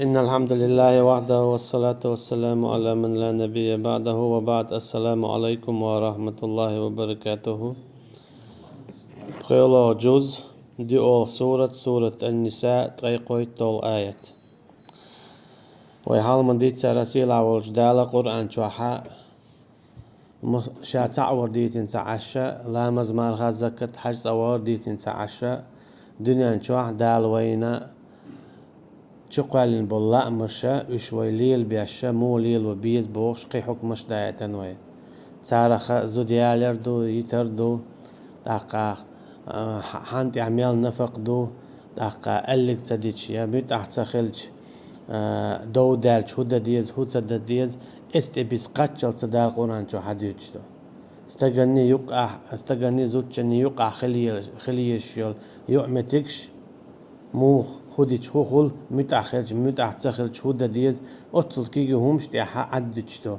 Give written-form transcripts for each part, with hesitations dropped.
إن الحمد لله وحده والصلاة والسلام على من لا نبي بعده وبعد. السلام عليكم ورحمة الله وبركاته. بخير جزء دي سورة النساء تريقوي طول آيات ويحال من ديت سرسيل عول جدال قرآن شوحاء شاتع ورديتين تعشى لا مزمار غزكت حجز أور ديتين تعشى دنيا شوح دال وينا شقال بالله مرشا وشويليل بيشا موليل وبيز بوش قي حكمش دايتنوي تارخ زوديالر دو يتردو دقا حانت عميال نفقدو دقا ألك تديش يا بيت أحتخلش دو دال شو ديز هو ديز استبيس قتشل صداق قرآن شو حديثه استغني زوجني يقع خليش يعمتكش موخ خودش خوخل متأخرش هو ديز أتصل كيجي همش تيحا عدتشتو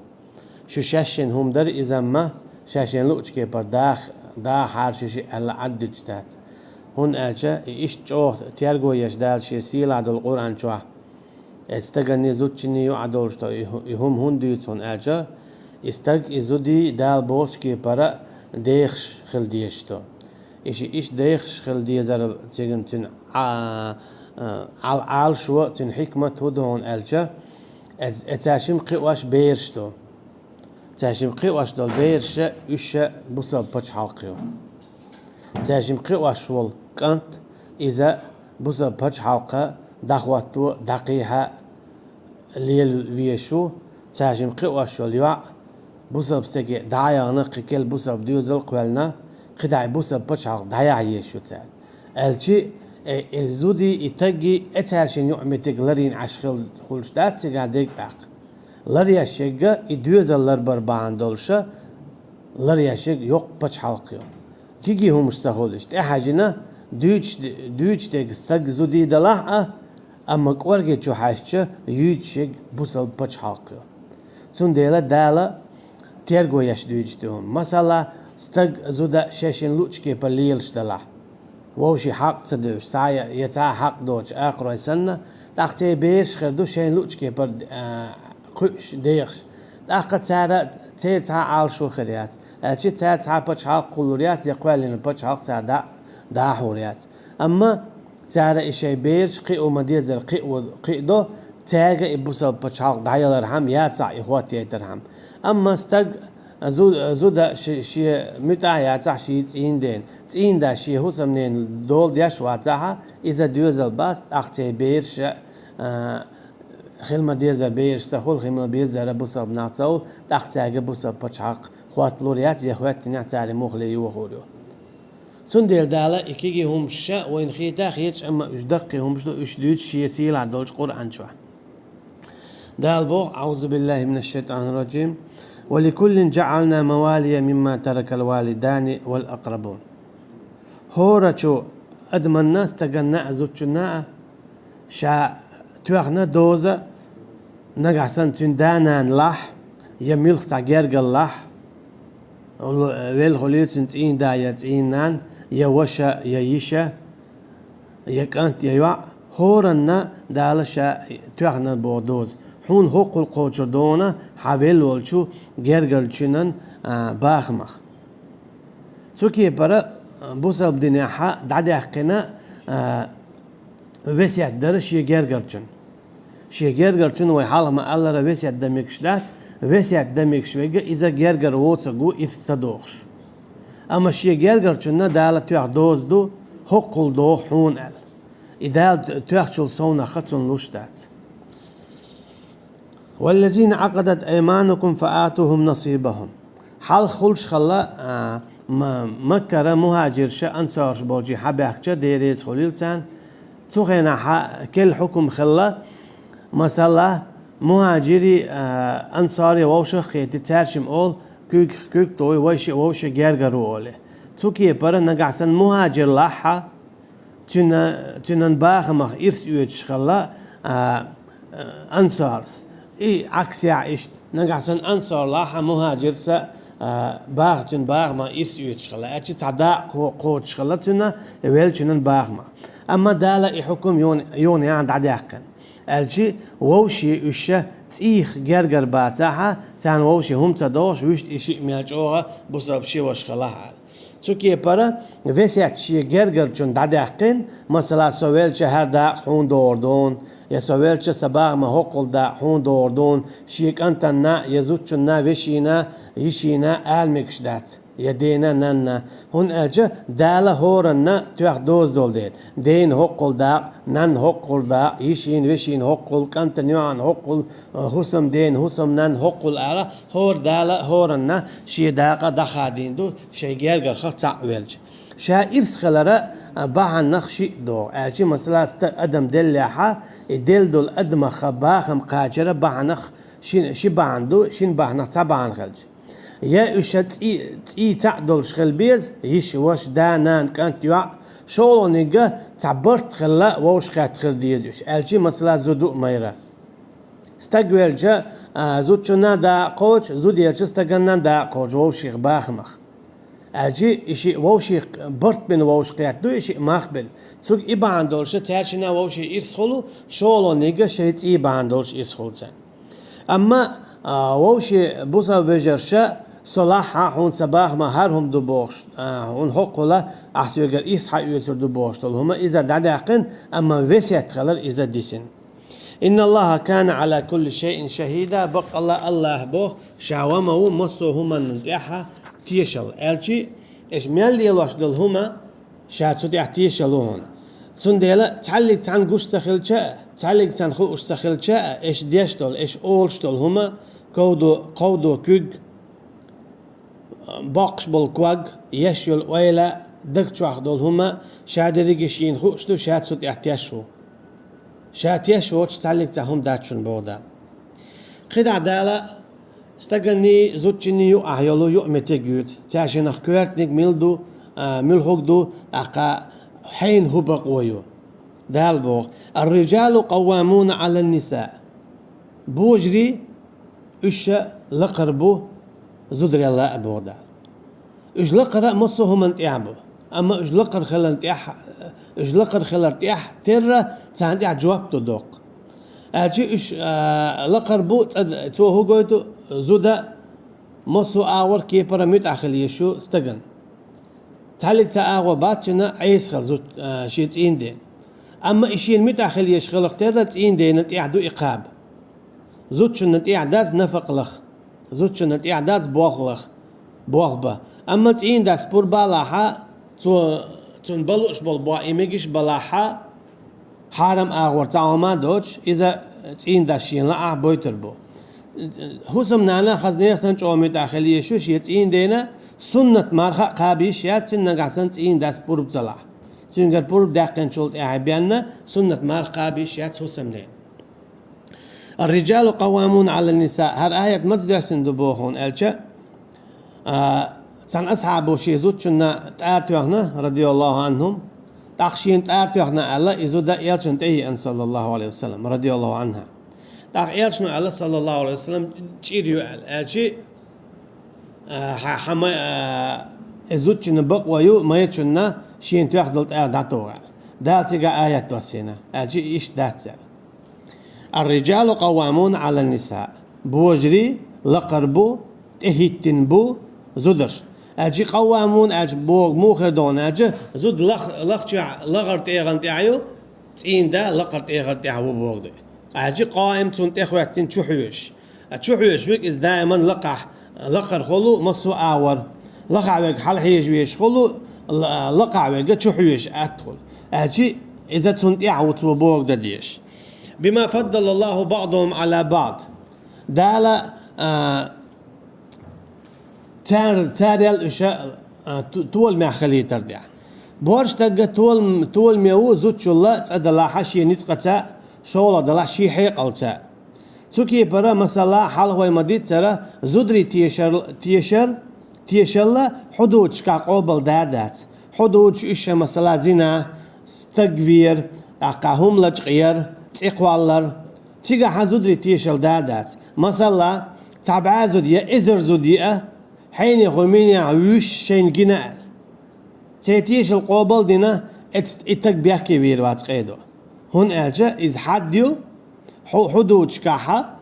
شو شاشين هم در إذا ما شاشين لوش كي برداخ دا حارشي على عدتشتات هون أجا إيش جوه تيارجو يشدال شي سيل عدل القرآن شو استغني زوجني يعدل شتو يهم هون ديتون أجا إزودي دال بوش كي برا ديخش خل ديشتو إيش ديخش خل ديزر تيجن تن عال شو تن حكمة تودون ألجا اتاشم قواش بيرشتو تاشم قواش دول بيرش إيش بصب بتش حلقيو تاشم قواش وال كانت إذا بصب بتش حلقة دخواتو دقيها ليل ويشو تاشم قواش وال يوع بصب سكي دعايا نقكل بصب ديوزل قولنا قدع بصب بتش حلق دعايا يشو تال ألشي الزودي يتجي اتهالشين يعمتك لرين عشخل خلشتات تقعدك باق لريا شيغا يدوز لربر باندولشا لريا شيغ يوق بچ حلقيو كيجي هم مستخولش احاجنا دوچ تك سگ زودي دلاه اما قورگي چو حاشچ يوچ شيغ بوسل بچ حلقيو چون دالا تيرگو يش دوچتهم مثلا سگ زودا شاشين لوچكي بليلش دلاه ووشي حق صدوش سايا يتا حق دوش اقرا سنة تختي بيش خردو شين لوچكي برد قش ديخش تاخت سارة تيتا عال شو خريات الشي تاتا بچ حق قلوريات يقوالين بچ حق سادا دا حوريات اما سارة اشي بيش قي ومديزر قي دو تاغا ابوسا بچ حق دايلر هم ياتسع اخواتي يترهم اما استق زودا شي متاع ياتسع شي تسين دا شي هو سمنين دول دياش واتسعها اذا دوزل باس اختي بيرش خلما ديزا بيرش سخول خلما بيزا بوسا بنعتصول تختاغ بوسا بچ حق خوات لوريات يا خوات نعتالي مخلي يوخوريو سون ديل دالا اكيجي هم شا وين خيتا خيتش اما اجدقي هم اشدوت شي سيل عدولش قرآن شوح دال بو أعوذ بالله من الشيطان الرجيم ولكل جعلنا موالي مما ترك الوالدان والأقربون هورچو أدمن الناس تجنع زوجنا شا توخنا دوزة نجحسن تندانا لح يميلخ تعجرج الله ويل خليت تين دا يتينان يوشا ييشا يكانت يوا هورنا دالشا توخنا بودوز حون حق القوچردونا حاول ولچو گرگلچنن باخمخ سوكي برا بوسا بدنيا حا دعدي حقنا وسيات درش يگرگلچن شي گرگلچن وي حاله ما الله وسيات دمكشلات وسيات دمكش ويجا اذا گرگر ووتغو افسدوخش اما شي گرگلچن دالت توخ دوزدو حقل دو حون ال اذا توخچل سونا خطن لوشتات والذين عقدت أيمانكم فآتوهم نصيبهم حال خلش خلا مكة مهاجر شا أنصار بولجي حبيخشة ديريز خليلسان تخينا كل حكم خلا مثلا مهاجري أنصاري ووشة خيتي تارشم أول كوك توي ووشة جرجرو أوله تكي برا نقعسن مهاجر لحا تنن باخمخ إرس يوتش خلا أنصارس عكس يعيشت نقعسن أنصار لاحا مهاجر سا باغتن باغ ما يسوي شغلة أشي تعدا قوت شغلتنا ويل شنن باغ ما أما دالا يحكم يون يعني عند عداقن الجي ووشي وشة تيخ جرجر باتاها تان ووشي هم تدوش وشت إشي مياجوها بصاب شي وش خلاها تشوكي برا وسيات شي جرجر جون دادقين مثلا سويل شهر دا حون دوردون يا سويل سباغ ما هقل دا حون دوردون شيك أنت نا يزوتشنا وشينا يشينا آلمكش دات يدينا ننا هون أجا دالا هورنا تيخ دوز دول دين دين هقل دا نن هقل دا يشين وشين هقل كانت نيوان هقل هسم دين هسم نن هقل على هور دالا هورنا شي داقة دخادين دو شي جرجر خطع ويلج شا إرس خلرا باع نخشي دو أجي مثلا أدم دلها يدل دول أدم خباخم قاجرة باع نخ شي باعندو شين باع نخ تبعن خلج يا إشت إي تعدل شخل بيز يش وش دانان كانت يع شغله نجا تعبرت خلا وش خات خل ديزش أجي مثلا زدو ميرا استقبل جا زود شنا دا قوج زود يرش استقلنا دا قوج وش باخمخ أجي إشي ووشي برت بين ووش قيات دو إشي مخبل سوق إبا عندولش تاشنا ووشي إرسخلو شغلو نيجا شيت إبا عندولش إرسخلسن أما ووشي بوسا بجرشا صلاحا هون سباح ما هرهم دو بوش هون حقولا أحسو يقر إسحا يوسر دو بوش هما إذا دعاقن أما وسيت خلال إذا ديسن إن الله كان على كل شيء شهيدا بق الله بو شاومه مصو هما ننتحها تيشل ألشي إيش ميل يلوش دل هما شاتو تيشلون تنديلا تعلق عن جوش سخلشة تعلق عن خوش سخلشة إيش ديشتول إيش أولشتول هما قودو كوج باقش بالكوج يشيل ويلا دكتور دول هما شادري جشين خوشتو شاتو تيشو شاتيشو تعلق هم داتشون بودا خدع دالا استغني زوتشني يو أحيالو يو متجود تعشين أخكرت نك ميلدو ملحقدو أقا حين هو بقويو دالبوغ الرجال قوامون على النساء بوجري إيش لقربو زدري الله أبودا إيش لقرا مصه من تعبو أما إيش لقر خلن تيح إيش لقر خلر تيح ترى تعندي جواب تدق أجي إيش لقربو تو هو قويتو زودا مصو آور كي براميت أخلي يشو استجن تعلق تآور باتشنا عيس خل زود شيء تين دين أما إشين مت أخلي يشغل اختيار تين دين نتيعدو إقاب زود شو نتيعداز نفق لخ زود شو نتيعداز بوغلخ بوغبا أما تين داس بور بالاحا تون بلوش بالبوا إيميجش بالاحا حرم آور تعاما دوش إذا تين داشين لا بويتر بو حسم نانا خزنية سنج أمي داخلية شو شيء تين دينا سنة مرخا قابيش يا تين نقصن تين داس بورب زلا تين قر بورب داخل شولت أعبينا سنة مرخا قابيش يا حسم لين الرجال قوامون على النساء هذا آية متدرسين دبوخون ألشة سان أصحابه شيء زوج شنا تأرتوهنا رضي الله عنهم تأخشين تأرتوهنا الله إذا يلشن تهي أن صلى الله عليه وسلم رضي الله عنها تأخيل شنو الله صلى الله عليه وسلم تشيريو ألشي حما زوج شنا بقويو ما يشنا شين تأخذ داتوغا داتيجا آية توسينا ألشي إيش داتسر الرجال قوامون على النساء بوجري لقربو تهيتنبو زودرش أجي قوامون أجي بوغ موخردون أجي زود لغرت إيغان تاعيو تين دا لقرت إيغان تاعو بوغ دي أجي قائم تون تخواتين تشوحيوش تشوحيوش ويك إز دائما لقر خلو مصو آور لقع ويك حال حيجويش خلو لقع ويك تشوحيوش أدخل أجي إذا تون تاعو تو بوغ دا ديش بما فضل الله بعضهم على بعض دالا تاريال إشاء طول ما خليه تردع بورش تلقى طول ميو زوج الله تأدى حشي نتقطع شغل دلا شي حيقلتا تكي برا مثلا حال هو مديت ترى زدري تيشر حدود شكا قبل دادات حدود إيش مثلا زنا استقفير أقاهم لجغير تقوالر تيجا حزدري تيشر دادات مثلا تابع زودية إزر زودية حين يغميني عوش شين جنال تيتيش القبل دينا اتك بيحكي بير واتقيدو هون أجا إز حديو حدود شكاحة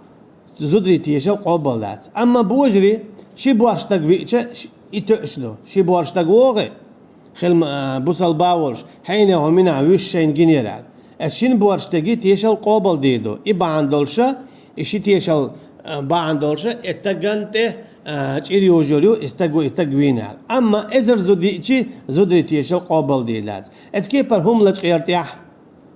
زدري تيشل قبل ذات أما بوجري شي بواشتاق فيتش يتأشلو شي بواشتاق وغي خل بوصل باولش حين هو منع وشين جنيرال الشين بواشتاقي تيشل قبل ديدو إبا عندولشا إشي تيشل با عندولشا اتقنته تشيريو جوريو استقوينال أما إزر زدري تيشل قبل ديلات اتكيبر هم لج يرتاح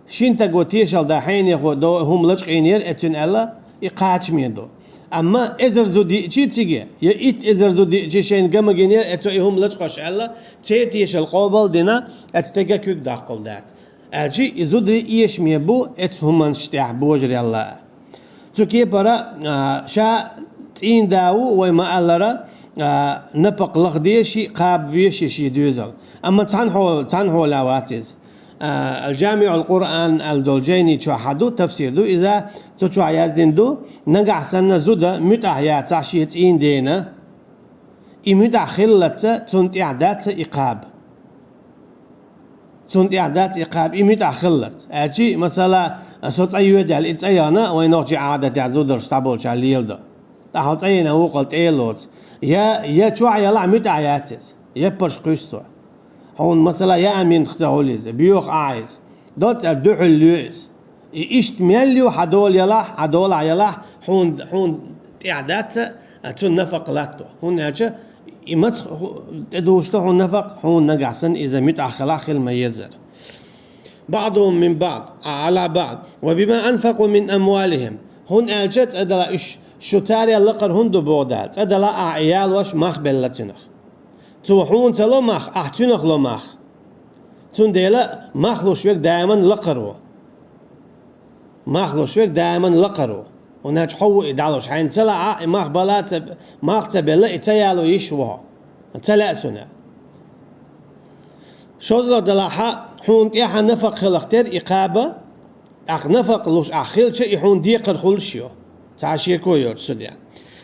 شين تقو تيشل دا حين يخو دو هم لج قينير اتن ألا يقاتش ميدو أما إزر زودي شيء تيجي يا إت إزر زودي شيء شين جم جنير أتوهم لتقش ألا تيش القابل دينا أتتجا كوك داقل دات أجي زودي إيش ميبو أتهم من شتاع بوجري الله تكيه برا شا تين داو وما ألرا نبق لغديشي قاب فيشي شي دوزل أما تنحو لاواتيز الجامع القرآن الدولجيني شاهدوا تفسير دو إذا تشوا يزدين دو نجح سنة زودا متعيات تعشيت إن دينا إمتع خلة تنت إعداد إقاب تنت إعداد إقاب إمتع خلة أجي مثلا صوت أيوة دال إتأيانا وينوجي عادة زودر استابول شاليل دو تحط أينا وقلت إيلوت يا شوا يلا متعيات يا برش قيستو هون مثلا يا أمين اختهوليز بيوخ عايز دوت الدحل لويس إيشت ميليو حدول يلا هون إعدادات تون نفق لاتو هون هجا إمت تدوشتو هون نفق هون نقعسن إذا متأخلاخ الميزر بعضهم من بعض على بعض وبما أنفقوا من أموالهم هون أجت أدلا إيش شتاري اللقر هندو بودات أدلا أعيال وش مخبل لتنخ توحون تلو مخ أحتنخ لو مخ تون ديلا مخلو شويك دائما لقرو مخلو شويك دائما لقرو وناج حو إدعلوش حين تلا مخ بلات مخ تبلا إتيالو يشوها تلا سنة شوزلو دلاحا حون تيحا نفق خلقتر إقابة أخ نفق لوش أخيل شيء حون ديقر خلشيو تعشيكو يور سليان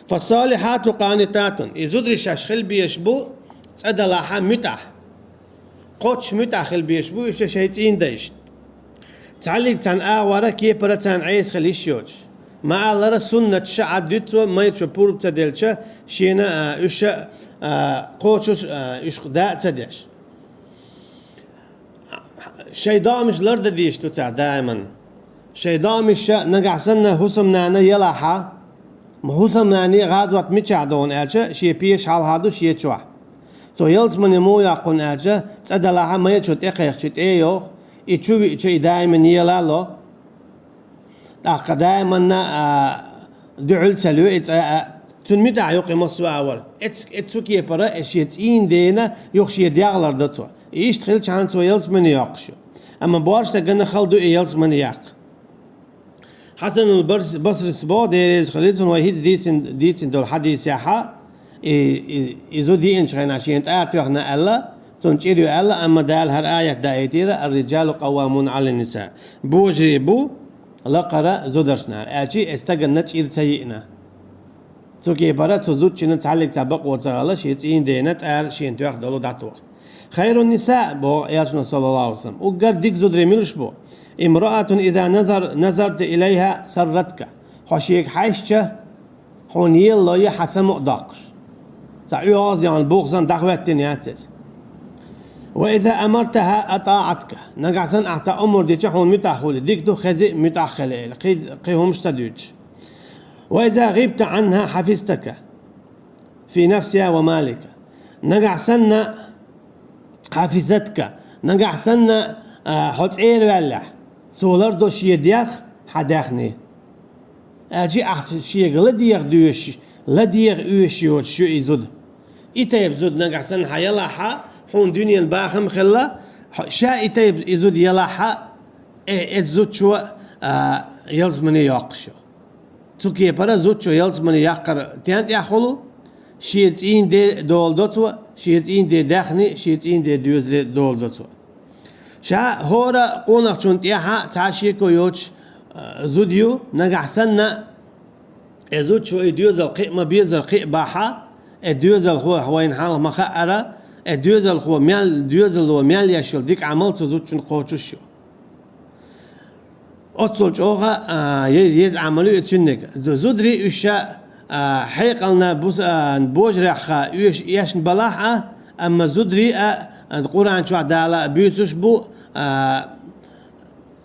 فالصالحات قانتات إذا شاشخل بيشبو تدلاحا متح قوتش متاخل بيشبو إيش شيء دايش تعلق تان ورا كي برتان عيس خليشيوش مع الله سنة شعدتو ما يتشبور بتدلشة شينا إيش قوتش إيش دا تدش شيء دامش لرد ديش تتع دائما شيء دامش نقع سنة حسمنا يلاحا حسمنا غازوات متشعدون أجا شيء بيش حال هادو شيء تشوح تو يلز من مو يقون أجا تدلها ما يشوت إقيخشت إيوه يشوي شيء دائما يلالو أق دائما دعل سلو تون متى يقيم السواور اتسوكي برا اشيتين دينا يخشي دياغلر دتو ايش تخيل شان تو يلز من يقشو اما بارش تجنا خلدو يلز من يق حسن البصري سبو ديريز خليتون وهيد ديتن دول حديث ياحا إذا دي إنشغنا عشان تأرتوحنا ألا تنشيرو ألا أما دال هر آية دايتيرة الرجال قوامون على النساء بوجري بو لقرا زودرشنا أجي استجن نتشير سيئنا توكي برا تزود شنو تعلق تبق وتغلا شيء دينا تأر شيء توخ دلو داتوخ خير النساء بو يارشنا صلى الله عليه وسلم وقر ديك زودري ميلش بو امرأة إذا نظرت إليها سرتك خشيك حيشة هون يلا يحسن مقداقش سأيوز يعني بوخزن دعوة نياتس وإذا أمرتها أطاعتك نقعسن أعطى أمر ديك هون متأخل ديك دو خزي متأخل قيهم شتدوش وإذا غبت عنها حفظتك في نفسها ومالك نقعسن حفظتك نقعسن حط إير ولا سولر دو شي ديخ حداخني أجي أحط شي غلديخ دوش لديخ أوش يود شو يزود إتيب زود نقعسن حيلاحا هون دنيا الباخم خلا شا إتيب يزود يلاحا إتزود شو يلزمني يقشو تكيه برا زود شو يلزمني يقر تيانت يأخلو شيتين دي دول دوتو شيتين دي داخني شيتين دي دوز دول دوتو شا هورا قونق شون تياها تعشيكو يوش زوديو نقعسن زود شو يدوز القيء ما بيز القيء باحا الدوز الخو حوين حال مخأرة الدوز الخو ميال دوز الخو ميال يشل ديك عملت زود شن قوتشو أتصل أوها يز عملوا يتشنك زودري وشا حيقلنا بوجرخا يش بلاحة أما زودري القرآن شو عدالة بيوتش بو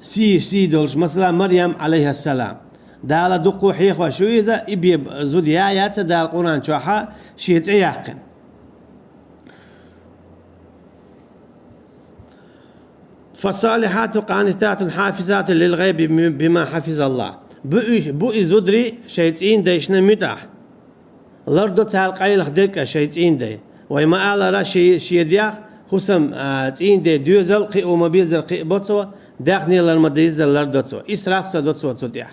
سي دولش مثلا مريم عليه السلام دالة دقو حيخ وشويزة إبي زودي آيات دال القرآن شوحا شيت يقن فالصالحات قانتات حافظات للغيب بما حفظ الله بو زودري شيتين ديشنا متاح لردو تال قايل خدك شيتين دي وما على را شيديا خصم تين دي دوزل قي ومبيزل قي بوتسو داخني للمديزل لردوتسو اسراف صدوتسو توديا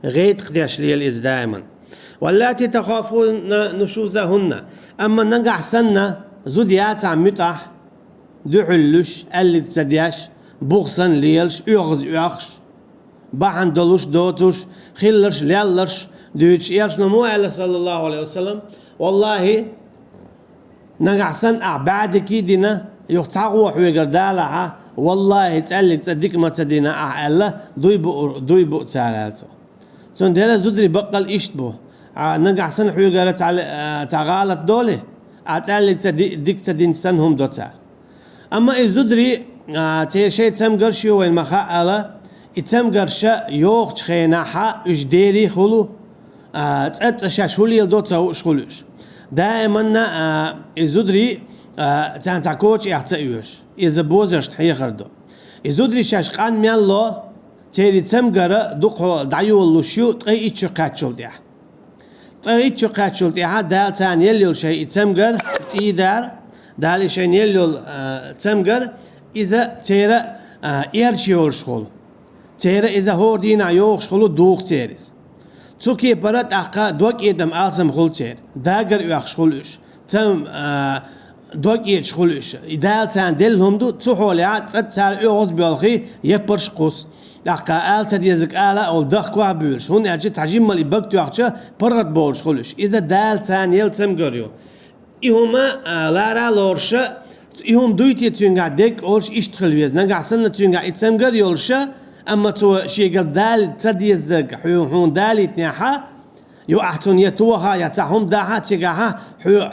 غيت قداش ليل إز دائما واللاتي تخافون نشوزهن أما ننقع سنة زوديات عم متاح دحلش اللي تسدياش بوغسن ليلش يغز يخش بحن دلوش دوتوش خلش ليلش دوتش يلش نمو على صلى الله عليه وسلم والله نقع سن بعد كيدنا يختاقوا حويقر دالها والله تقلق تصدق ما تصدقنا أعلا دويبو تسالالسو سون ديلا زودري بقل إشتبو نقع سن حويقر تعالت دولي أتقلق ديك تصدين سنهم دوتسال أما إزودري تيشي تسمقرشي وين مخاءلة تسمقرشا يوخ تخيناحا إجديري خلو تأتشاشولي يلدوتسا شخلوش دائما إزودري تانتاكوش يحتأيوش إذا بوزرش تحيخردو إزودري شاشقان ميالو تيري تسمقر دوقو دعيو اللوشيو تغي إتشو قاتشول ديح تغي إتشو قاتشول ديها دال تان يليو شي تسمقر تيدار دالي شين يلول تسمقر إذا تيرا إيرشيول شخول تيرا إذا هور دينا يوخ شخولو دوخ تيريز تسوكي برات أقا دوك إيدم آلسم خول تير داقر يوخ شخولوش تم دوك إيد شخولوش إدال تان دلهم دو تسوحولي تسال يوغز بيالخي يكبرش قوس أقا آلتا ديزك آلا أول دخ كواه بيولش هون أجي تحجيم مالي بقت يوخشا برغت بول شخولوش إذا دال تان يل تسمقر يو إهما لارا لورشا إهم دويتي تيونغا ديك أولش إشتخل ويز نقع سنة تيونغا إتسمقر يولشا أما تو شيقر دال تديزك حيون دالي تنيحا يو أحتون يتوها يتاهم داها تيقاها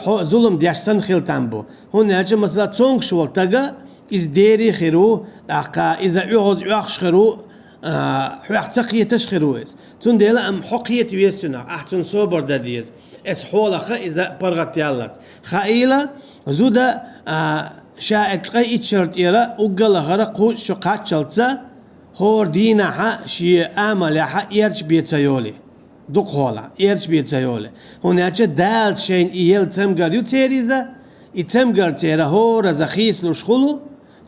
ظلم دياش سن خيل تنبو هون أجي مثلا تونغ شوال تاقا إز ديري خيرو إذا يغز يخش خيرو حقية تشخيرويز تون ديلا أم حقية ويسنا أحتون صوبر داديز اس حولخ إذا برغت يالات خائلة زودا شاءت قي اتشرت إيرا وقال غرقو شقات شلتا هور دينها شي آمالها إيرش بيتسيولي دوق هولا إيرش بيتسيولي هناك دال شين إيل تمغر يو تيريزا يتمغر تيرا هور زخيس لشخلو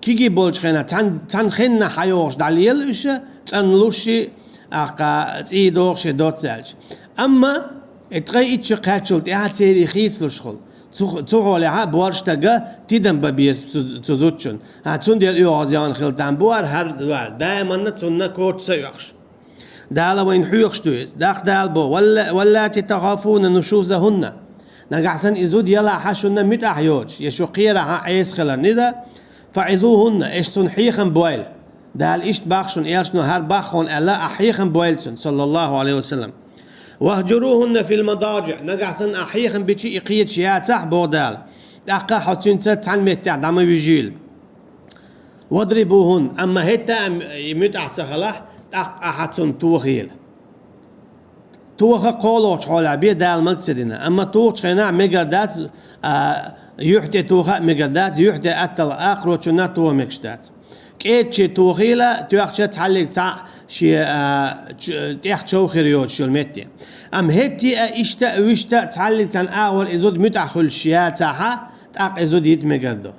كيجي بولش خينا تنخينا حيوش داليل إيش تنلوشي أقا تيدوش دوت زالش أما اتغي اتش قاتشولت اها تاريخيت لشخل تغولها بوارش تاقا تيدن ببيس تزوتشن تون ديال يوغزيان خلطان بوار هر دوار دائما تون كورت سيوخش دالا وين حيوخش دويز داخ دال بو ولا تتخافون نشوزهن نقعسن إزود يلا حاشونا مت أحيوش يشو قيرها عيس خلال ندا فعذوهن اشتون حيخن بويل دال اشت باخشون ايرشنو هر باخون ألا أحيخن بويلسن صلى الله عليه وسلم واهجروهن في المضاجع نقعسن أحيخن بشي إقيت شياتح بودال أقا حتون تتعن متع دام يجيل واضربوهن أما هتا يمتع تخلح أقا حتون توخيل توخ قولوش حولا بيدال مقصدنا أما توخ خينا مقردات يحتي توخ مقردات يحتي أتل آخر وشنا توخ مقشتات كيت شي توخيلة توخشة تحلق تاع شي تيخ شوخي ريوت شو المتي أم هتي إشتا ويشتا تحلق تان أول إزود متأخل شياتها تاق إزود يتمقردو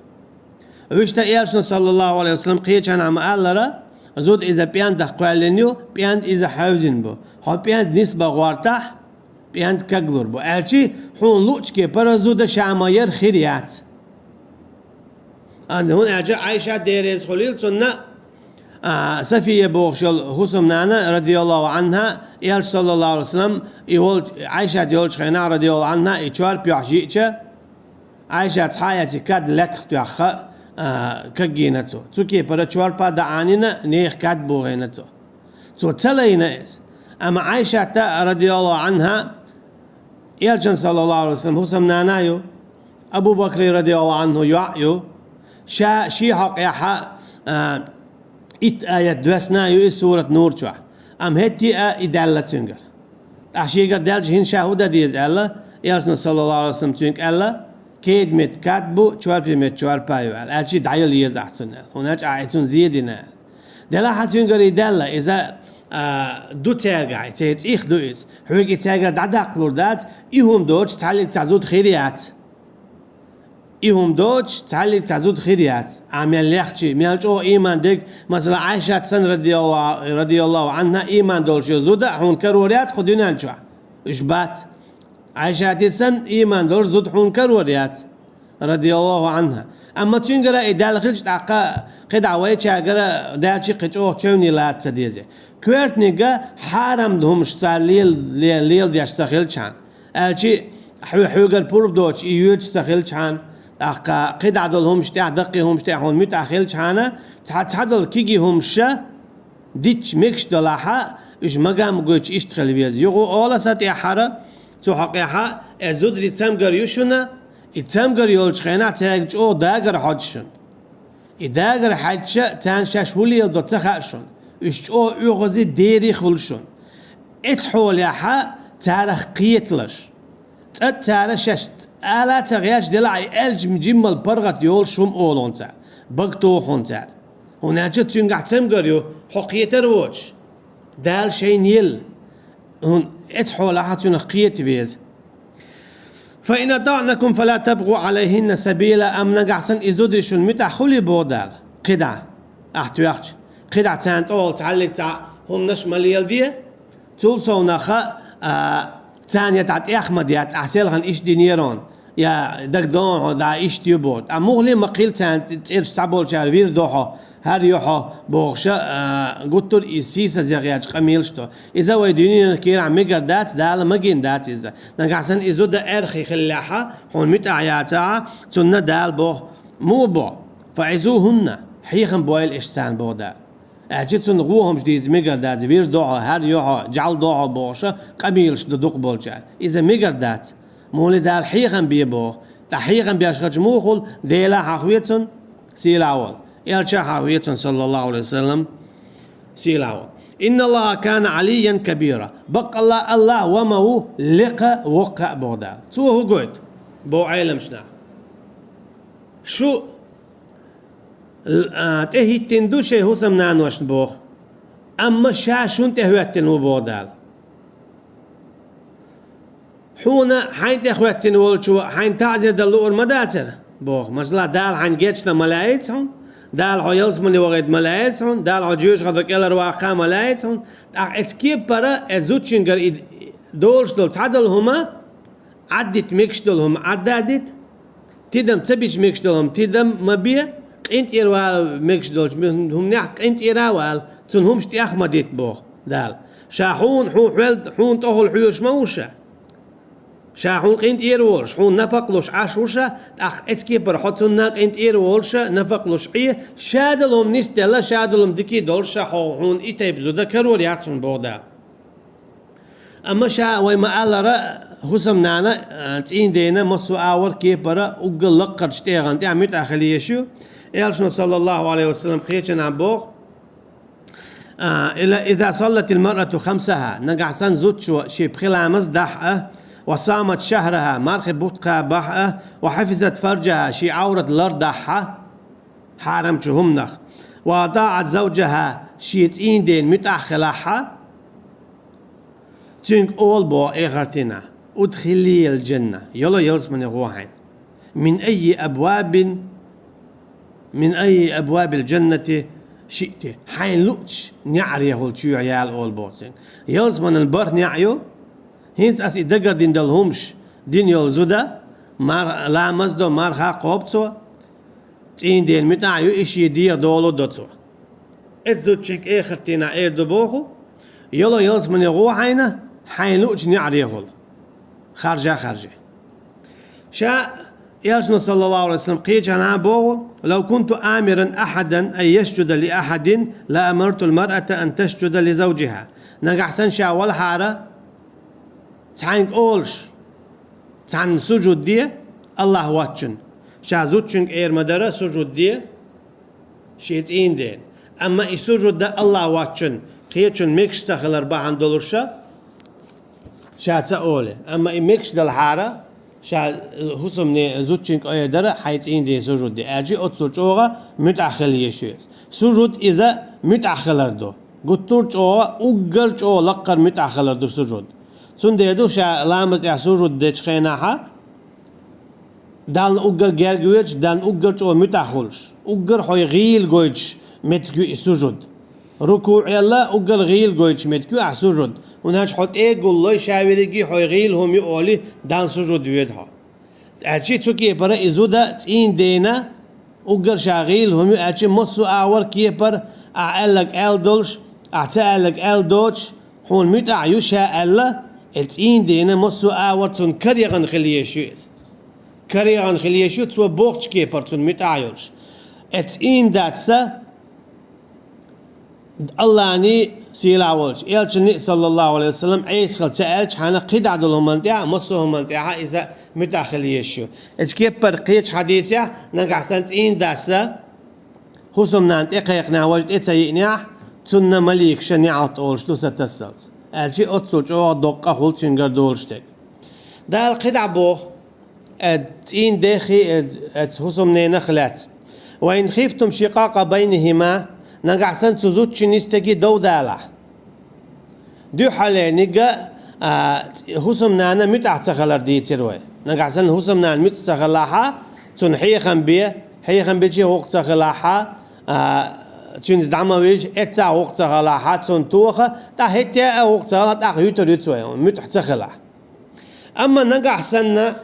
ويشتا إيالشنا صلى الله عليه وسلم قيتشان عم ألرا زود إذا بيان دخقالينيو بيان إذا حاوزين بو هو بيان نسبة غوارتح بيان كقلور بو ألشي حون لوش كي برا زود شعماير خيريات أن هون أجا عائشة ديريز خليل سنة سفية بوخشل خصم نانا رضي الله عنها يال صلى الله عليه وسلم يقول عائشة يقول خينا رضي الله عنها يشوار بيحجيتش عائشة حياتي كاد لتخ تخ كجينتو تكي برا شوار بعد عنينا نيخ كاد بوغينتو تو تلين أما عائشة رضي الله عنها يلجن صلى الله عليه وسلم هسم نانايو أبو بكر رضي الله عنه يعيو شي حق يحا إت آية دوسنايو سورة نور شو أم هتي إدالة تنجر أشيء قد دلج هن شهودة ديز ألا يلجن صلى الله عليه وسلم تنك ألا كيد مت كاتبو شوار بمت شوار بايو ألشي دعيل يز أحسن هناك عيتون زيدنا دلا حتنجر إدالة إذا دو ترجع تيت إخ دو إس حوجي ترجع دعدا قلودات إيهم دوتش تعلق تعزود خيريات إيهم دوتش تعلق تعزود خيريات عمل لحشي ميالجو إيمان ديك مثلا عائشة سن رضي الله عنها إيمان دولش يزودا حون كروريات خدينا نشوا إشبات عائشة سن إيمان دول زود حون كروريات رضي الله عنها أما تنجرا إدال خلش تعقا قد عويتش أجرا دالشي قطعه تشوني لا تديزه كويرت نيجا حرام دهم شتار ليل دياش سخيل كان ألشي حوجر بورب دوتش يوج سخيل كان تعقا قد عدلهم شتاع دقيهم شتاع هون متأخيل كانه تعدل كيجي هم شا ديتش ميكش دلاحة إيش مقام قوتش إيش تخلي يغو أولا ساتي حارة تو حقيقة أزود اللي تسمجر يوشنا يتسمجر يولش خينا تاج أو داجر حدشن يداجر حدش تان شاشولي يلدو تخشن إيش أو يغزي ديري خلشن إتحول يا حا تاريخ قيتلش تاريخ ششت ألا تغياش دلعي ألج مجمل برغت يول شوم أولون تار بقتو خون تار هناك تنقع تسمجر يو حقيتر ووش دال شين يل هون اتحول حتى نقيت بيز فإن أطعنكم فلا تبغوا عليهن سبيلا أم نقعسن إزودرشون متى خلي بودال قدع أحتويخش قدع تانت أول تعلق تاع هم نشمل يلديه تولسو نخا تانية تعت أحمد يات أحسيلهن إيش دينيرون يا دقدون ودا إيش تيبوت أمغلي مقيل تانت تيرش سابول شار وير دوحو هر يوحو بوغشا قطر إسيسا زيغياج قميلشتو إذا ويدينين كير عم مقردات دالا مقين دات إذا نقعسن إزو دا إرخي خلاحة هون متعياتا تنا دال بوغ مو بو فعزوهن حيخن بويل إشتان بو دال أجتون غوهم جديد مقردات وير دوحو هر يوحو جعل دوحو بوغشا قميلشتو دوق بولجال إذا مقردات مولي دال حيخن بيبوغ تحيخن بياشخج موخل ديلا حاخويتون سيلاول يالشاحوية صلى الله عليه وسلم سيلاو إن الله كان عليا كبيرا بق الله ومه لقى وقع بودا سو هو قلت بو عالم شنا شو تهي تندو شي هو سمنان وشن بوخ أما شاشون تهوتن وبودال حونا حين تهوتن والشو حين تعزر دلور مداتر بوخ مجلا دال حين جيتشنا ملايتهم دال عيالس من وقت ملايتهم دال عجوش قدر كلا واقع ملايتهم اسكيب برا ازوتشنجر دولش دول تعدل هما عدت ميكش دول هم عدادت تدم تبيش ميكش دول هم تدم مبيه انت يروال ميكش دولش هم نحت انت يراوال تون همش تأخمدت بوخ دال شاحون حون تأهل حيوش موشة شاحون قنت إيرولش حون نفقلوش عشوشة أخ إتكيبر حطون ناق إنت إيرولش نفقلوش عيه شادلهم نستلا شادلهم دكي دولش حون إتيبزو ذكروا يعطون بودا أما شا ويما ألا خصم نانا تين دينا مصو آور كيبرا أقل لقر شتيغان دي عميت أخلي يشو إيالشنا صلى الله عليه وسلم خيشن عن بوغ إذا صلت المرأة خمسها نقعسان زوتشو شي بخيل عمز دحقة وصامت شهرها مارخ بوتقا بحقة وحفظت فرجها شي عورة لردحة حارم شهمنخ وأطاعت زوجها شي تين دين متأخلحة تنك أول بو إغتنا ادخلي الجنة يلا يلس من غوحين من أي أبواب الجنة شئت حين لوتش نعري يقول شو عيال أول بوتين يلس من البر نعيو هينس أسي دقر دين دلهمش دين يلزودا مار لا مزدو مار خا قوبتو تين دين متعيو إشي دير دولو دوتو اتزوتشنك إخرتنا إير دبوخو يلا يلس من غوحين حين لوتش نعري يقول خارجة شا إلشنا صلى الله عليه وسلم قيج أنا بول لو كنت آمرا أحدا أن يسجد لأحد لأمرت المرأة أن تسجد لزوجها نجحسن شا ولا حارة تعنق أولش تعن سجود دي الله واتشن شا زوجنك إير مدرة سجود دي شيت إين دين أما السجود ده الله واتشن قيجن ميكش تخلر باهن دولرشا شا تأولي أما ميكش دل حارة شا حسمني زوجنك إير درة حيت إين دي سجود دي أجي أتصل جوغا متأخل يشيس سجود إذا متأخلر دو قطور جوغا أقل جوغا لقر متأخلر دو سجود سون ديدو شا لامز يا سجود دي خيناها دان أقل جرجويش دان أقل جو متأخلش أقل حي غيل جويش متكو سجود ركوع يلا أقل غيل جويش متكو سجود ونهاش حط إيه قول الله شاوريجي حي غيل هم يقولي دان سجود ويدها أشي تشوكي برا إزودا تين دينا أقل شاغيل هم أشي مصو أول كيبر أعلق ألدولش أعتقلق ألدوش هون متعيو شاء الله تين دينا مصو أول تون كريغن خليشيز كريغان خليشو تو بوخش كيبر تون متعايلش اتين داتسا الله اني سيلاولش إلشني صلى الله عليه وسلم عيس خل تألش حانا قيد عدلهم منطقة مصوهم منطقة إذا متخليشو اتكيبر قيتش حديثة نقع سنتين داتسا خصوصا نانتقى يقنع وجد اتسيقنع تون مليك شنيعة أولش تو ستسلت ألشي أتصل جوا دقة خل تنقر دولشتك دا القيد بوخ تين داخي تخصمني نخلات وإن خفتم شقاق بينهما نقع سنت زوج نستجي دو دالا دو حالة نجا خصمنا أنا متعتخلر دي تروي نقع سن خصمنا متعتخلها تون حيخن بيجي وقت تخلها تون زعما ويج إتسا وقت تخلها تون توخه تهيتة وقت تخلها تأخذ يتروي متعتخلها أما نقع سنة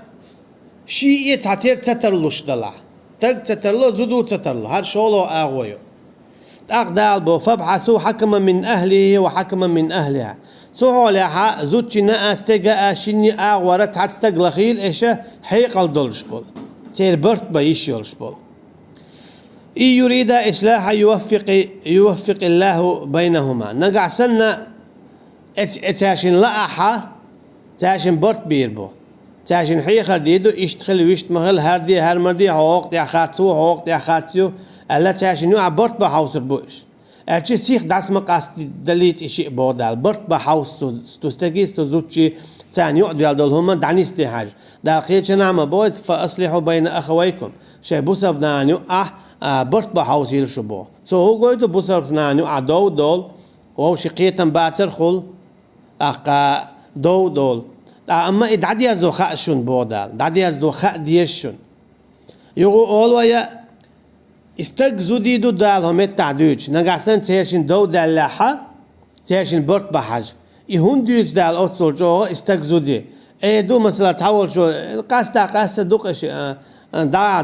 شيء تعتير تترلوش دلا تترلو زدو تترلو هاد شغله أغويو أقدال بو فابحثوا حكما من أهله وحكما من أهلها سوحوا لها زوجنا أستجا أشيني أغورت هتستغلخيل إيشا حيقل دولش بول تير برت بايش يولش بول إن يريد إصلاح يوفق الله بينهما نقع سنة اتاشن لأحا تاشن برت بيربو تاشن حيخر ديدو اشتخل ويشتمخل هردي هرمردي حوقت يا خارتسو حوقت يا خارتسو ألا تاشن يو عبرت بحوصر بوش أرشي سيخ داس مقاس دليت إشي بودال برت بحوص تستجيز تزوجي تاني يقعدوا يالدول هما دعنيستي حاج داقيتش نعمة بود فأصلحوا بين أخويكم شي بوسب نانيو برت بحوص يلشو بو سو هو قويتو بوسب نانيو عدو دول وهو شقيتن باتر خل دول أما إدعدي أزو خأشون بودال دعدي أزو خأ ديشون يقول أولويا استجزو ديدو دال هم التعدوج نقعسن تيشن دو دال لحا تيشن برت بحاج يهون ديوز دال أتصل جو استجزو دي إيه دو مثلا تحول شو قاستا دوقش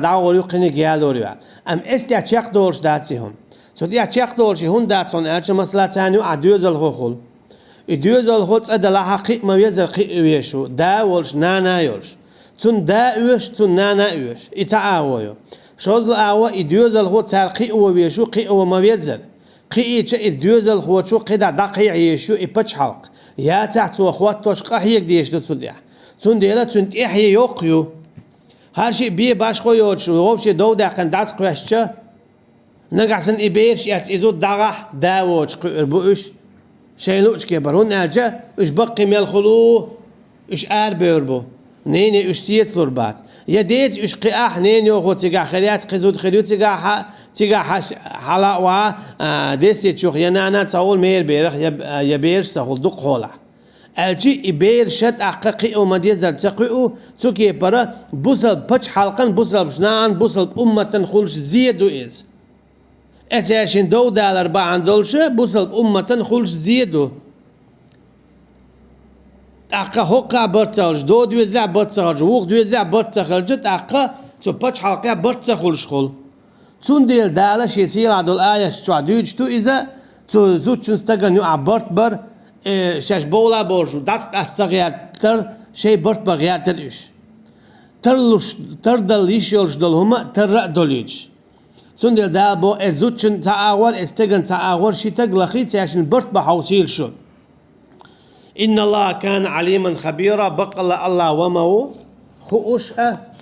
دا وريقني جيالوريا أم استيا تشيق دورش داتسيهم سو دي تشيق دورش هون داتسون أرش مثلا تانيو عدوز الخوخول يدوز الخوت أدلا حقيق ما يزر قي ويشو دا ولش نانا يولش تون دا ويش تون نانا ويش إتعاويو شوز الأعوى يدوز الخوت صار قي ويشو قي وما يزر قي إيش يدوز الخوت شو قدا دقيع يشو إبتش حلق يا تحت وأخوات توش قحيك ديش توديع تون ديلا تون إحيى يوقيو هالشيء بيه باش خويوش وهوش دو دا كان داس قوشة نقعسن إبيرش يات إزود دغح داوش قربوش شيلوش كبر هون أجا إيش بقي مال خلو إيش بيربو نيني إيش سيت لربات يديت إيش قاح نيني وخو تيجا خليات قزود خليو تيجا حلا وا ديستي تشوخ ينانا تصول مير بيرخ يبيرش تقول دق خولا الجي يبير شت أحققي وما ديزر تقيو تكي برا بوصل بتش حلقن بوصل بشنان بوصل أمة خلش زيدو إز أتاشين $2 بعن دولشة بوصل أمة خلش زيدو أقا هوكا برتالج دو دوزلا برتالج ووق دوزلا برتالج أقا تو بتش حلقة برتالج خل تون ديل دالش يسير عدل آية شو عدوج تو إذا تو زود شون استغن يو عبرت بر شش بولا برجو دست استغيرتر شيء برت بغيرتر إيش terdal yishyorsh dol huma terra dolij. Sundel da bo ezutchen ta'awar estegen ta'awar shitag lakhit yashin bert bahawsil shu. Inna Allah kan aliman khabira baqala Allah wa ma'u khu'usha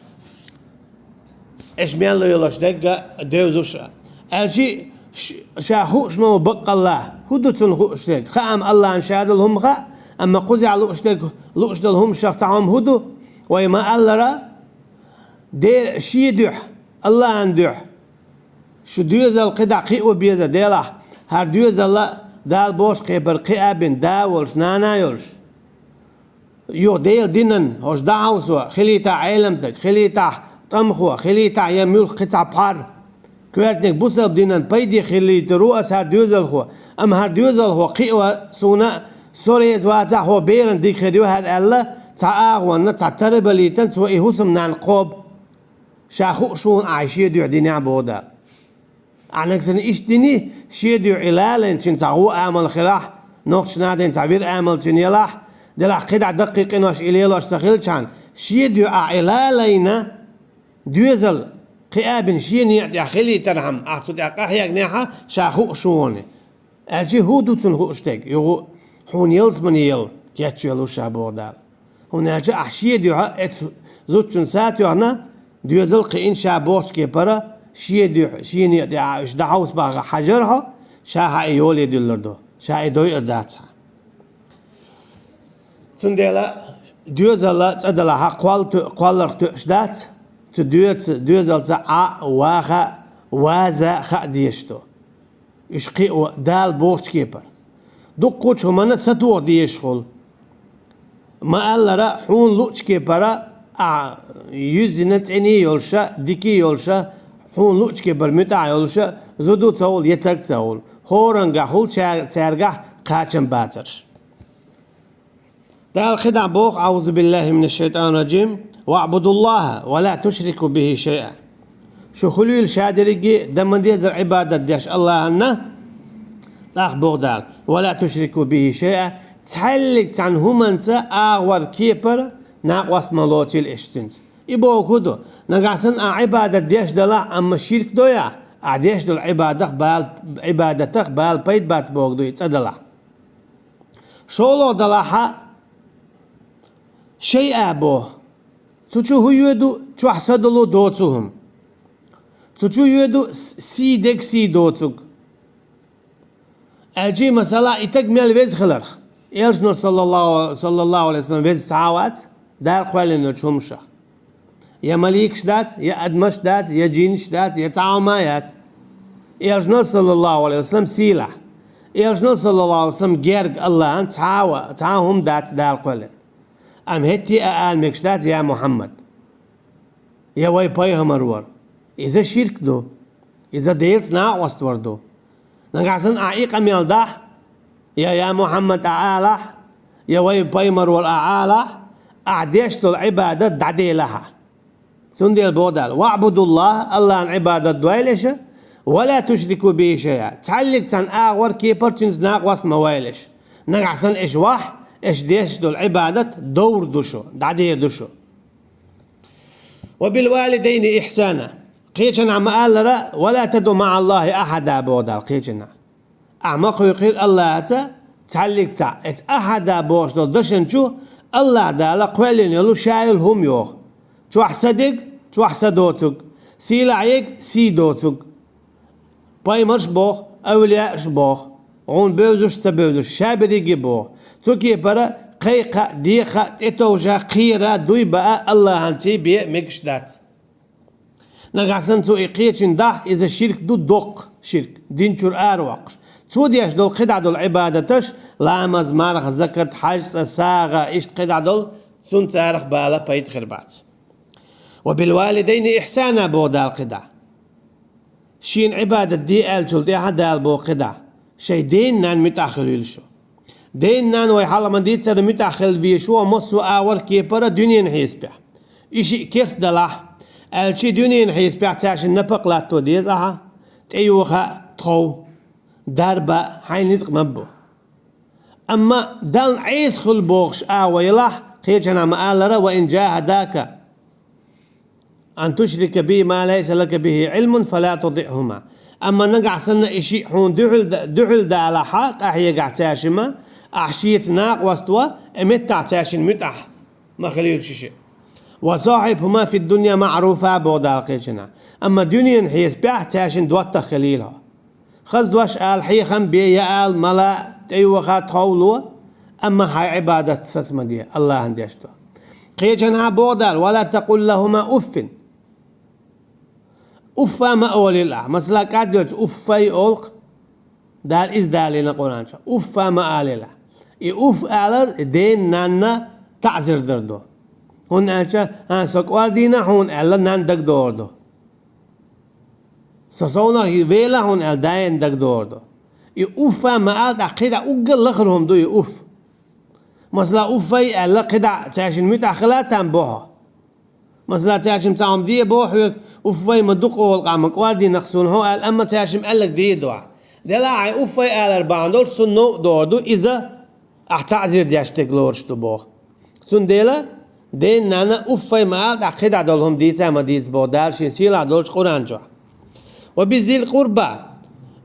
اشمال له يلاش دقة دوزوش الشيء شاخو شنو بقى الله هدوتن خوشتك خام الله ان شاء هم خا اما قزع لوشتك لوشدل هم شخ تعهم هدو وما الله دي شي دوح الله ان دوح شو دوز القدع قي وبيزا ديلا هر دوز الله دال بوش قبر قيابن داولش نانا يولش يو ديل دينن هوش دعوسوا خليتا علمتك خليتا طمخوا خليتا يميل قطع بحر كوارتنك بوسب دينن بيدي خليت رؤس هر دوزل خو ام هر دوزل خو قيوا سونا سوري زواتا هو بيرن ديك خديو هر الله تعاغ وانا تعتربليتن تو ايهوسم نان قوب شاخو شون عايشيه ديو دينيا بودا عنك سن ايش ديني شي ديو علالن تن تعو امل خلاح نوقش نادين تعبير امل تنيلاح دلا قدع دقيقين واش اليلاش تخيلشان شي ديو علالينا دوزل قيابن شيني يا خلي ترهم اعطي اقاحيك نيحه شاخو شوني اجي هودوتن هوشتك يغو حون يلز من يل كياتشيلو شابودا هنا اجي احشيه ديو ات زوتشن ساتو هنا دوزل قين شابوش كي برا شي ديو شيني يا اش دعوس باغ حجرها شاها يولي دلردو شاي دوي اداتها تندلا دوزل تدلا قوالر تشدات دوزل تا واخا وازا خديشتو اشقي دال بوخت كيبر دقوش همانا ستو ديشخل ما ألرا حون لوش كيبرا يزنت اني يولشا ديكي يولشا حون لوش كيبر متاع يولشا زودو تاول يتك تاول هورنغا حول تارغا قاچن باترش دال خدع بوخ أعوذ بالله من الشيطان الرجيم واعبدوا الله ولا تشركوا به شيئا شو خلول شادرقي دمن ديزر عبادة ديش الله أنه تاخ بغداد ولا تشركوا به شيئا تحلق عن همنسا آغور كيبر ناقوس ملوتي الاشتنس إبو كدو نقاسن عبادة ديش دلا أما شرك دويا عديش دل عبادتك بال بيت بات بوغدو يتصدلا شولو دلاحا شيئا بو تشو هو يدو تشو حسدلو دوتهم تشو يدو سيدك سيدوتك اجي مثلا اتجمل ويز خلرخ يرجنو صلى الله عليه وسلم ويز ساعات دار خوالين تشومشخ يا مليك شدات يا ادمش دات يا جين شدات يا تعاميات يرجنو صلى الله عليه وسلم سيلا يرجنو صلى الله عليه وسلم جيرق الله انت تعاهم دات دار خوالين ام هتي اال مكشدات يا محمد يا واي باي همرور اذا شرك دو اذا ديلز نا وستوردو نقاسن اعيق اميال ده يا محمد اعاله يا واي باي مرور اعاله اعديش العباده دعدي لها سندي البودال واعبدوا الله عن عباده دويلش ولا تشركوا به شيئا تعلق سن اغور كيبرتشنز ناقوس مويلش نقاسن ايش واح ايش ديش العباده دور دوشو دعدي دوشو وبالوالدين إحسانا قيتنا عم قال ولا تدعو مع الله أحدا بودال قيتنا أعمق يقول الله تعلق أحدا بوشدل دشن شو الله دالا قوالين يلو شايل هم يوخ شو أحسدك شو أحسدوتك سيلعيك سيدوتك باي مرش بوخ أولياء شبوخ عون بوزش تبوزش شابريقي بوخ توكي برا قيقة ديخة تتوجه قيرة دوي بقى الله هنتي بيه مكشدات نقاسن تو إقيتشن ده إذا شرك دو دوق شرك دين شور أروقش تو ديش دول قدع دول عبادتش لامز مارخ زكت حج ساغة إشت قدع دول سن تارخ بالا بيت خربات وبالوالدين إحسانا بو دال قدع شين عبادة دي آل شلتي دال بو قدع شي دين نان متأخر يلشو دين نان ويحالا من دي تسر متأخر بيشو مصو آور كيبرا دنيا نحيس بيح إشي كيس دلاح الشي دنيا نحيس بيح تاشن نبق لاتو ديزاها تأيوخا تخو داربا حين نزق مبو أما دان عيس خل بوغش ويلاح خيجنا مآلرا وإن جاهداك أن تشرك بي ما ليس لك به علم فلا تطعهما. أما نقع سنة إشي حون دعل دالا حق أحيا قع تاشما أحشيت ناق وستوا أمتع تاشن متح ما خليل شيء. وصاحبهما في الدنيا معروفة بودال قيشنا. أما دنيا حيث بيع تاشن دوتا خليلها خز دوش آل حيخم بي آل ملا تيوخات خولو. أما هاي عبادة سسمة دي الله عندي أشتو قيشنا بودال ولا تقول لهما أف أفا ما أولي الله مثلا قد يقول أفاي أولق دال إز دالينا قرآن شا أفا ما آلي الله أف آلر دين نانا تعزر دردو هون أنشا سكوار دينا هون ألا نان دك دوردو سسونا ويلا هون أل داين دك دوردو أفا ما آل عقيدة أقل لخرهم دو أف مثلا أفاي ألا قدع تاشن متأخلاتان بوها مثلا تاشم تعم دي بوحك أفاي مدقو والقامك واردي نقصون هو قال أما تاشم قال لك دي دعاء دلاعي أفاي قال 4 دول سنو دوردو إذا أحتعزر دياشتك لورشتو بوخ سن ديلا دين نانا أفاي ما قال عقيد عدولهم ديتا ما ديت بو دال شيسيل عدولش قرآن جوا وبذي القربة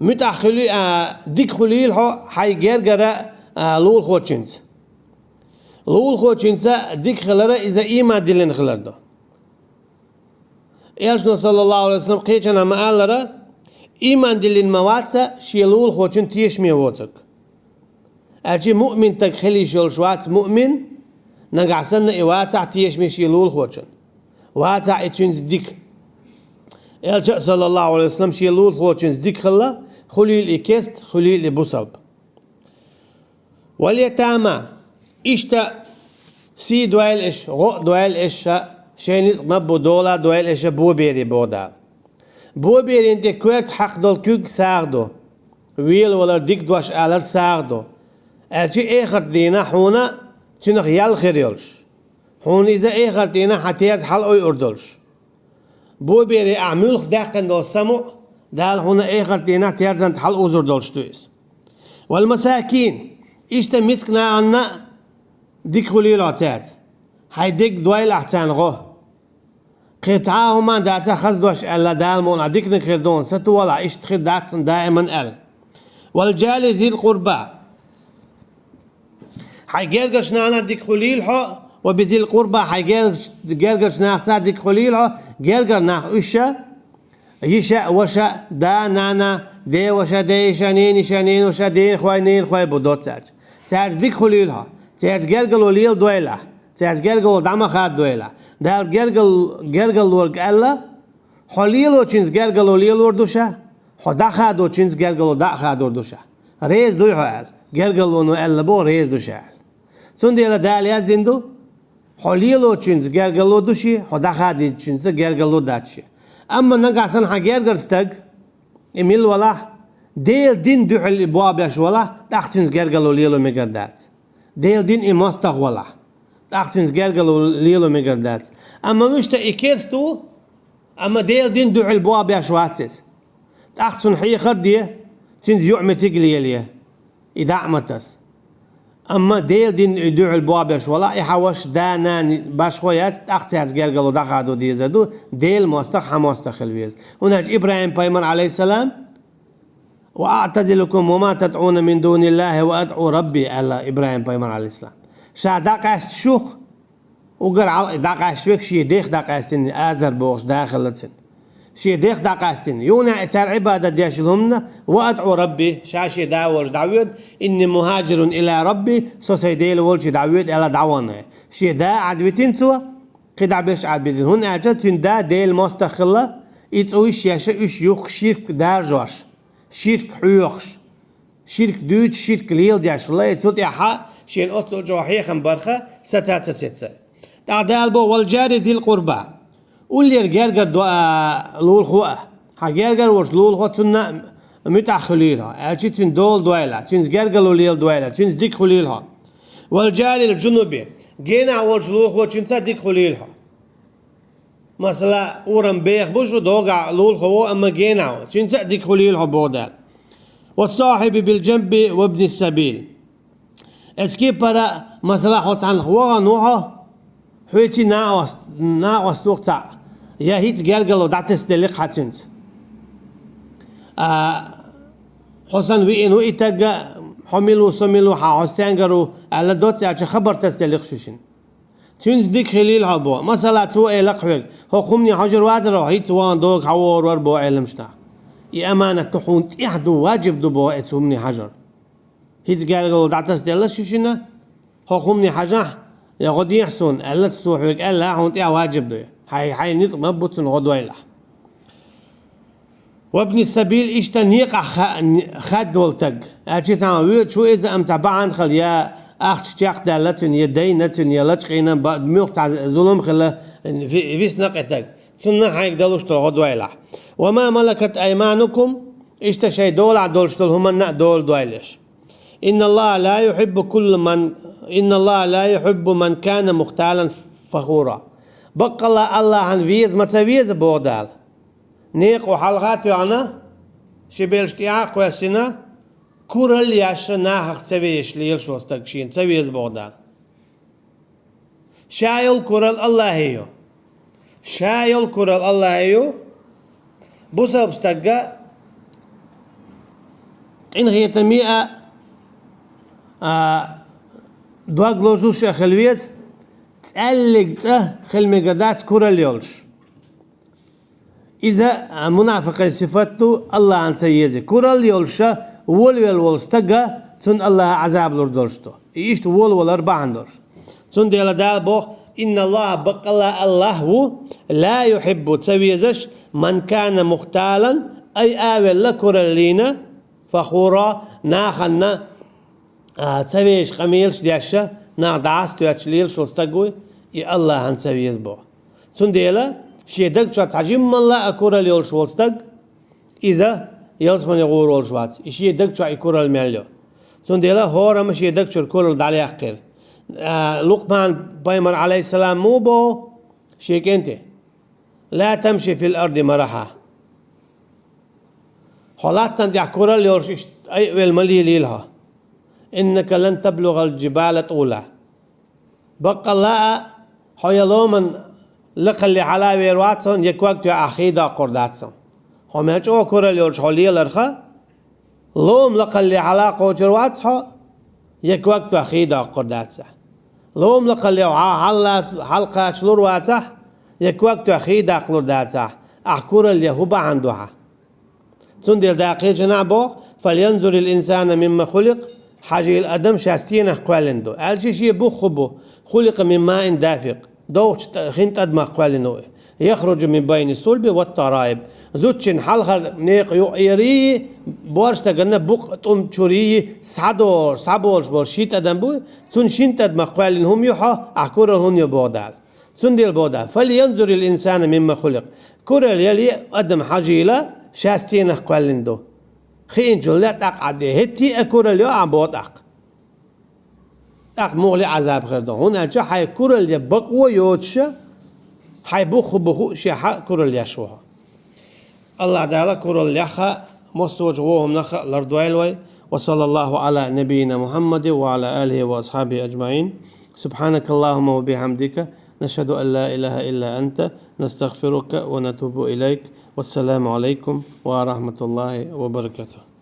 متأخلي ديك خليل هو حي جرجرة لول خوتشنز لول خوتشنزا ديك خلرة إذا إيما دلين خلردو يالشنا صلى الله عليه وسلم قيشنا ما قال لرا إيمان دلين مواتسا شيلول خوتشن تيش ميوتك أجي مؤمن تكخلي شول شوات مؤمن نقع سنة إواتسا تيش مي شيلول خوتشن واتسا إتشنز ديك يالشنا صلى الله عليه وسلم شيلول خوتشنز ديك خلا خليل إكست خليل إبوصب واليتامى إشتا سي دوائل إش غو دوائل إش شينيز نبو دولا دوائل إش بو بيري بودا بو بيري انت كويرت حق دول كوك ساغدو ويل ولا ديك دوش آلر ساغدو أجي إخر دينا حونا تنخ يال خيريولش حون إذا إخر دينا حتياز حل أوي أردولش بو بيري أعمل خداقن دول سمو دال هنا إخر دينا تيارزن حل أوزر دولش تويس والمساكين إشتا مسكنا عنا ديك خليل عتات هاي ديك دوائل أحسان غو قطعاهما داتا خزدوش ألا دالمون عديك نكردون ستولا إشت خداتن دائما أل والجالي ذي القربة هاي جرجش نانا ديك خليل حو وبذي القربة هاي جرجش نانا ديك خليل حو جرجر ناخ إشا يشا وشا دا نانا دي وشا دي شانين شانين وشا دين خواي نين خواي بدوت تاج ديك خليل حو تاج جرجل وليل دويلة تاج جرجل ودعم خاد دويلة دال جرجل ورق ألا حليلو تشينز جرجل وليل وردوشا خدا خادو تشينز جرجل ودا خاد وردوشا ريز دوي حال جرجل ونو ألا بو ريز دوشا سندي لا دال ياز ديندو حليلو تشينز جرجل ودوشي خدا خاد تشينز جرجل وداتشي أما نقاسن حجرجل ستج إميل ولا ديل دين دوحل إبواب ياش ولا تختنز جرجل وليلو مقدات ديل دين إماستغ ولا تختنز جرجل وليلو مقدات أما مش تأكيستو أما ديل دين دوحل إبواب ياش واسس تختن حي خردية تنز يعمتي قليلية إذا عمتس أما ديل دين دوحل إبواب ياش ولا يحوش دانا باش خويات تختنز جرجل ودخادو ديزادو ديل ماستغ حماستغ الويز هناك إبراهيم بايمر عليه السلام وأعتزلكم وما تدعون من دون الله وأدعو ربي على إبراهيم بايمر عليه السلام شا داقاش شوخ وقر داقاش شوك شي ديخ داقاستين آزر بوش داخلتين شي ديخ داقاستين يونا اتار عبادة دياشلهمنا وأدعو ربي شاشي داورش دعويد إني مهاجر إلى ربي سو سيديل ولش دعويد إلى دعوانا شي دا عدويتين سوا قدع بيش عدويتين هون أجتين دا ديل مستخلة إتويش ياشا إش يوخ شيرك دار جوش شرك حيوخش شرك دوت شرك ليل دياش الله يتوت يحا شين أوتو جوحية خمبرخة ستات ستة تعدال بو والجاري ذي القربة قولي الجرجر لول خواه حجرجر وش لول خو تنا متأخلينها أشي تن دول دويلة تنز جرجر لول دويلة تنز ديك خليلها والجاري الجنوبي جينا وش لول خو تنسى ديك خليلها مثلا أورم بيخ بوشو دوغا لول خو أما جيناو تنسى ديك خليلها بودال والصاحب بالجنب وابن السبيل اسكي برا مثلا حوت عن خواغا نوحا حويتي ناقص نوقتا يا هيت جالجلو دعتس دلق حاتنت حسن وإنو إتجا حملوا سملوا حسنجروا على دوت يعني خبر تستلق شوشن تونس ديك خليل هبوا مثلا تو لقفك هو خمني حجر وازر هيت وان دوغ حور وربو علمشنا يا أمانة تحون إحدو واجب دبوا اتسمني حجر هيت جالجلو دعتس دلق شوشنا هو خمني حجر يا غدي يحسن ألا تسوحك ألا هون واجب ده هاي نطق مبوتن غدويله وابن السبيل اشتنيق خد ولتق أجي تعمل شو إذا أمتبعن خل يا أخت تياق دالتن يدينتن يلتقينا بعد ميق ظلم خلا في سنقتك سنة هايك دلوش غدويله وما ملكت أيمانكم اشتشي دول دولشتل هم دول دويلش إن الله لا يحب من كان مختالا فخورا بقى الله عن فيز ما تفيز بودال نيق وحلقات يعني شبيل اشتياق وسنا كورل ياشنا حق تفيش ليل شو استكشين تفيز بودال شايل كورل الله هيو شايل كورل الله هيو بوسب استقى إن هي تميئة دواق لوزوش خلويز تألق خلمي قدات كورل يولش إذا منافق صفته الله عن سيزي كورال يولشا ول تجا تون الله عذاب لردولشتو إيشت ول أربعة دورش تون ديلا دال بوخ إن الله بقى الله لا يحب تسويزش من كان مختالا أي آول لكورالينا فخورا ناخنا تسويش قميلش دياشا نعدعس تياتشليل شو استقوي يا الله عن سويز بوخ تون ديلا شيدك شو تعجم الله أكورال يولش ولستق إذا يلسمن يغور ولشوات شيدك شو يكورال ماليو سون ديلا هورا مش يدك شو كورال دالي أقل لقمان بايمر عليه السلام مو بو شيك أنت لا تمشي في الأرض مرحا حالاتنا دي كورال يولش أي والملي ليلها إنك لن تبلغ الجبال طولا بقى الله حيلو من لقلي على ويرواتون يكوكتو أخيدا قرداتسون هم يجوا كورال يورش حولي لرخا لوم لقلي على قوجرواتها يكوكتو أخيدا قرداتسا لوم لقلي حلقة شلورواتها يكوكتو أخيدا قرداتسا أحكورال يهوبا عندها تندل داقي جنابو فلينظر الإنسان مما خلق حاجي الأدم شاستين أخوالندو الشيء بخبو خلق من ماء دافق دوش خنت أدم أخوالنو يخرج من بين الصلب والترائب زوتشن حلخر نيق يري بورش تجنا بق توم تشوري سابولش بورشيت أدم بو سن شنت أدم أخوالن هم يحا أحكورهم يبودال سندل بودال فلينظر الإنسان مما خلق كورل يلي أدم حاجيلا شاستين أخوالندو خين جلات أقعد هتي أكورل يو عبود أق مغلي عذاب خردو هنا جا حي كورل يبقوا يوتش حي بخو شيحا كورل يشوها الله تعالى كورل يخا مستوج وهم نخا لردويلوي وصلى الله على نبينا محمد وعلى آله وأصحابه أجمعين سبحانك اللهم وبحمدك نشهد أن لا إله إلا أنت نستغفرك ونتوب إليك والسلام عليكم ورحمة الله وبركاته.